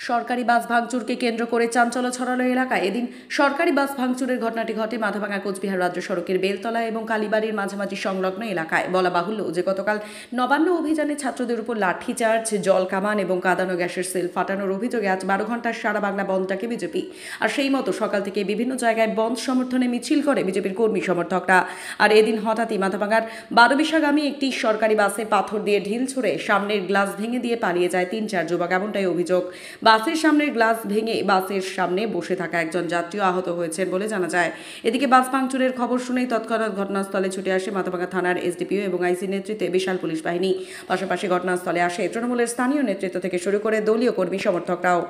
সরকারি বাস ভাঙচুরকে কেন্দ্র করে চাঞ্চল্য ছড়ালো এলাকায়। এদিন সরকারি বাস ভাঙচুরের ঘটনাটি ঘটে মাথাভাঙা কোচবিহার রাজ্য সড়কের বেলতলা এবং কালীবাড়ির মাঝামাঝি সংলগ্ন এলাকায়। বলা বাহুল্য যে গতকাল নবান্ন অভিযানে ছাত্রদের উপর লাঠিচার্জ, জল কামান এবং কাঁদানো গ্যাসের সেল ফাটানোর অভিযোগে আজ 12 ঘন্টার সারা বাংলা বন্ধ ডাকে বিজেপি। আর সেই মতো সকাল থেকে বিভিন্ন জায়গায় বন্ধ সমর্থনে মিছিল করে বিজেপির কর্মী সমর্থকরা। আর এদিন হঠাৎই মাথাভাঙার বারোবিশাগামী একটি সরকারি বাসে পাথর দিয়ে ঢিল ছুড়ে সামনের গ্লাস ভেঙে দিয়ে পালিয়ে যায় 3-4 যুবক, এমনটাই অভিযোগ। বাসের সামনের গ্লাস ভেঙে বাসের সামনে বসে থাকা একজন যাত্রীও আহত হয়েছেন বলে জানা যায়। এদিকে বাস ভাঙচুরের খবর শুনেই তৎক্ষণাৎ ঘটনাস্থলে ছুটে আসে মাথাভাঙা থানার এসডিপিও এবং আইসি নেতৃত্বে বিশাল পুলিশ বাহিনী। পাশাপাশি ঘটনাস্থলে আসে তৃণমূলের স্থানীয় নেতৃত্ব থেকে শুরু করে দলীয় কর্মী সমর্থকরাও।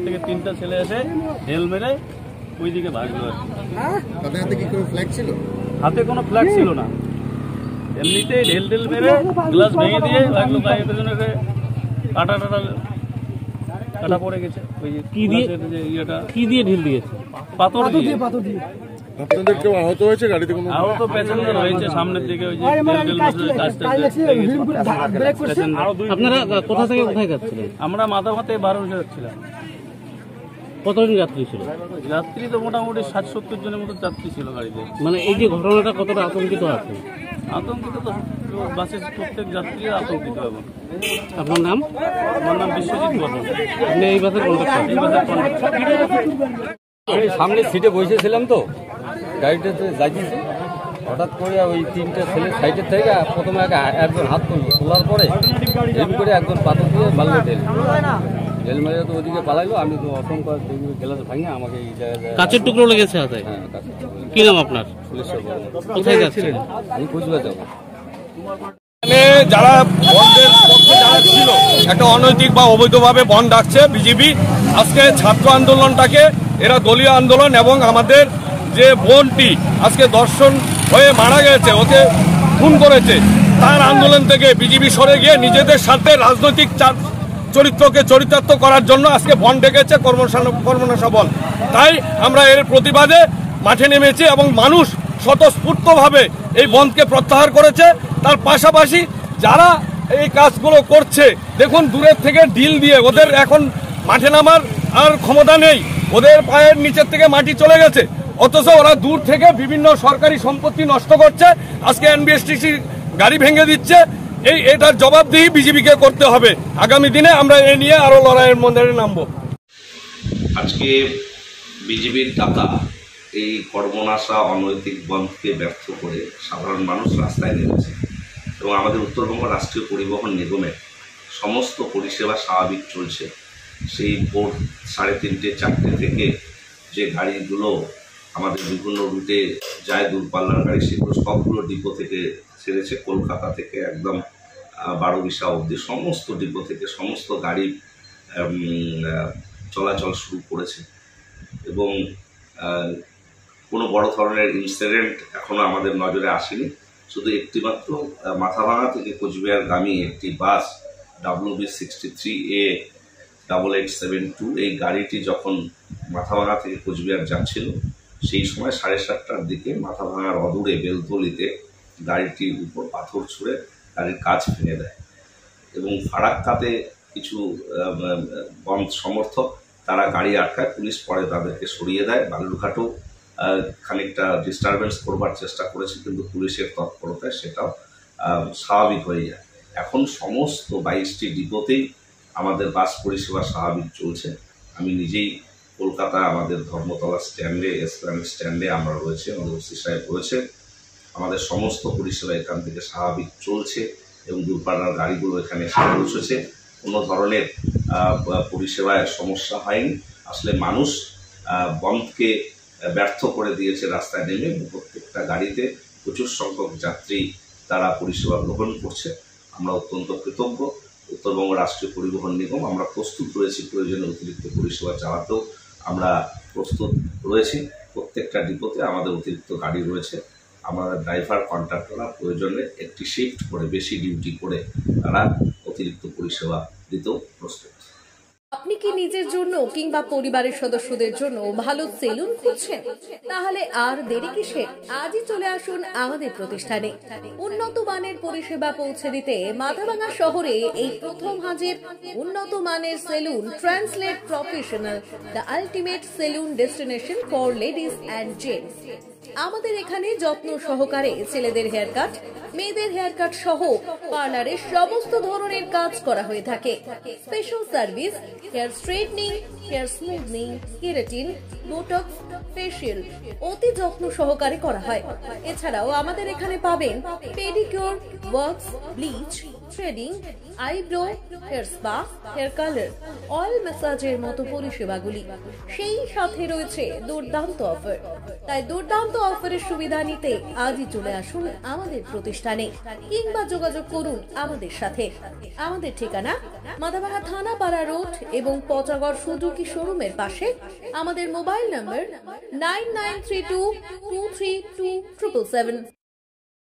থেকে 3টা ছেলে এসে ঢেল মেরে ওইদিকে ভাগলো। তাদের হাতে কি কোনো ফ্ল্যাগ ছিল? হাতে কোনো ফ্ল্যাগ ছিল না, এমনিতেই ঢেল মেরে গ্লাস ভেঙে দিয়ে ভাগলো। গায়ে পেছনে কাটা পড়ে গেছে। ওই কি দিয়ে ঢিল দিয়েছে? পাথর দিয়ে। আপনাদের কেউ আহত হয়েছে? গাড়িতে কোনো আহত প্যাসেঞ্জার হয়েছে সামনের দিকে। ওই যে আপনারা কোথা থেকে কোথায় যাচ্ছিলেন? আমরা মাথাভাঙাতে 12 যাচ্ছিলাম। কতজন যাত্রী ছিল? যাত্রী তো মোটামুটি 60-70 জনের মতো যাত্রী ছিল গাড়িতে। মানে এই যে ঘটনাটা কতটা আতঙ্কিত আছে? আতঙ্কিত তো বাসের প্রত্যেক যাত্রী আতঙ্কিত হবে। আপনার নাম? আমার নাম বিশ্বজিৎ বর্মন। আপনি এই বাসের আমি সামনের সিটে বসেছিলাম, তো গাড়িটাতে যাইতেছি, হঠাৎ করে ওই 3টে ছেলে সাইডের থেকে প্রথমে একজন হাত তুললো, তোলার পরে এমনি করে একজন পাথর দিয়ে মারলো ঢেল মেরে তো ওদিকে পালাইলো। আমি তো অসংখ্য গ্লাস ভাঙে আমাকে এই জায়গায় কাঁচের টুকরো লেগেছে হাতে। হ্যাঁ, কি নাম আপনার? কোথায় যাচ্ছিলেন? আমি কোচবিহার যাবো। যারা বন্ধের পক্ষে যারা ছিল, একটা অনৈতিক বা অবৈধভাবে বন্ধ ডাকছে বিজেপি। আজকে ছাত্র আন্দোলনটাকে এরা দলীয় আন্দোলন এবং আমাদের যে বোনটি আজকে ধর্ষণ হয়ে মারা গেছে, ওকে খুন করেছে, তার আন্দোলন থেকে বিজেপি সরে গিয়ে নিজেদের সাথে রাজনৈতিক চরিত্রকে চরিতার্থ করার জন্য আজকে বন্ধ ডেকেছে, কর্মনাশা বন্ধ। তাই আমরা এর প্রতিবাদে মাঠে নেমেছি এবং মানুষ স্বতঃস্ফূর্তভাবে এই বন্ধকে প্রত্যাহার করেছে। তার পাশাপাশি যারা এই কাজগুলো করছে, দেখুন দূরের থেকে ঢিল দিয়ে, ওদের এখন মাঠে নামার আর ক্ষমতা নেই, ওদের পায়ের নিচের থেকে মাটি চলে গেছে, অথচ ওরা দূর থেকে বিভিন্ন সরকারি সম্পত্তি নষ্ট করছে, আজকে এনবিএসটিসি গাড়ি ভেঙে দিচ্ছে। এটার জবাবদিহি বিজেপিকে করতে হবে। আগামী দিনে আমরা এ নিয়ে আরো লড়াইয়ের মধ্যে নামবো। আজকে বিজেপির ডাকা এই কর্মনাশা অনৈতিক বন্ধকে ব্যর্থ করে সাধারণ মানুষ রাস্তায় নেমেছে এবং আমাদের উত্তরবঙ্গ রাষ্ট্রীয় পরিবহন নিগমের সমস্ত পরিষেবা স্বাভাবিক চলছে। সেই ভোর 3:30-4টে থেকে যে গাড়িগুলো আমাদের বিভিন্ন রুটে যায়, দূরপাল্লার গাড়ি, সেগুলো সবগুলো ডিপো থেকে ছেড়েছে। কলকাতা থেকে একদম বারোবিশা অবধি সমস্ত ডিপো থেকে সমস্ত গাড়ি চলাচল শুরু করেছে এবং কোনো বড় ধরনের ইনসিডেন্ট এখনও আমাদের নজরে আসেনি। শুধু একটিমাত্র মাথাভাঙা থেকে কোচবিহারগামী একটি বাস WB63A8872, এই গাড়িটি যখন মাথাভাঙা থেকে কোচবিহার যাচ্ছিল, সেই সময় 7:30টার দিকে মাথাভাঙার অদূরে বেলতলিতে গাড়িটির উপর পাথর ছুঁড়ে গাড়ির কাঁচ ভেঙে দেয় এবং ফারাক্কাতে কিছু বন্ধ সমর্থক তারা গাড়ি আটকায়, পুলিশ পরে তাদেরকে সরিয়ে দেয়। বালুরঘাটেও খানিকটা ডিস্টারবেন্স করবার চেষ্টা করেছে, কিন্তু পুলিশের তৎপরতায় সেটাও স্বাভাবিক হয়ে যায়। এখন সমস্ত 22টি ডিপোতেই আমাদের বাস পরিষেবা স্বাভাবিক চলছে। আমি নিজেই কলকাতা আমাদের ধর্মতলা স্ট্যান্ডে, এসপ্ল্যানেড স্ট্যান্ডে আমরা রয়েছে, আমাদের ওসি সাহেব রয়েছে, আমাদের সমস্ত পরিষেবা এখান থেকে স্বাভাবিক চলছে এবং দূরপাল্লার গাড়িগুলো এখানে এসে পৌঁছেছে। কোনো ধরনের পরিষেবায় সমস্যা হয়নি। আসলে মানুষ বন্ধকে ব্যর্থ করে দিয়েছে রাস্তায় নেমে। প্রত্যেকটা গাড়িতে প্রচুর সংখ্যক যাত্রী তারা পরিষেবা গ্রহণ করছে। আমরা অত্যন্ত কৃতজ্ঞ। উত্তরবঙ্গ রাষ্ট্রীয় পরিবহন নিগম আমরা প্রস্তুত রয়েছি, প্রয়োজনে অতিরিক্ত পরিষেবা চালাতেও আমরা প্রস্তুত রয়েছি। প্রত্যেকটা ডিপোতে আমাদের অতিরিক্ত গাড়ি রয়েছে। আমাদের ড্রাইভার কন্ট্রাক্টররা প্রয়োজনে একটি শিফট করে বেশি ডিউটি করে তারা অতিরিক্ত পরিষেবা দিতেও প্রস্তুত। আপনি কি নিজের জন্য কিংবা পরিবারের সদস্যদের জন্য ভালো সেলুন খুঁজছেন? তাহলে আর দেরি কিসের? আজই চলে আসুন আমাদের প্রতিষ্ঠানে। উন্নত মানের পরিষেবা পৌঁছে দিতে মাথাভাঙা শহরে এই প্রথম হাজির উন্নত মানের salon translate professional, the ultimate salon destination for ladies and gents. আমাদের এখানে যত্ন সহকারে ছেলেদের হেয়ার কাট, মেয়েদের হেয়ার কাট সহ পার্লারের সমস্ত ধরনের কাজ করা হয়ে থাকে। Special service, hair straightening, hair smoothing, keratin, botox, facial অতি যত্ন সহকারে করা হয়। এছাড়াও আমাদের এখানে পাবেন pedicure, wax, bleach, threading, eyebrow, hair spa, hair colour, oil ম্যাসাজের মতো পরিষেবাগুলি। সেই সাথে রয়েছে দুর্দান্ত অফার। তাই দুর্দান্ত অফারের সুবিধা নিতে আজই চলে আসুন আমাদের প্রতিষ্ঠানে কিংবা যোগাযোগ করুন আমাদের সাথে। আমাদের ঠিকানা মাথাভাঙা থানাপাড়া রোড এবং পচাগড় সুজুকি শোরুমের পাশে। আমাদের মোবাইল নম্বর 9932232777।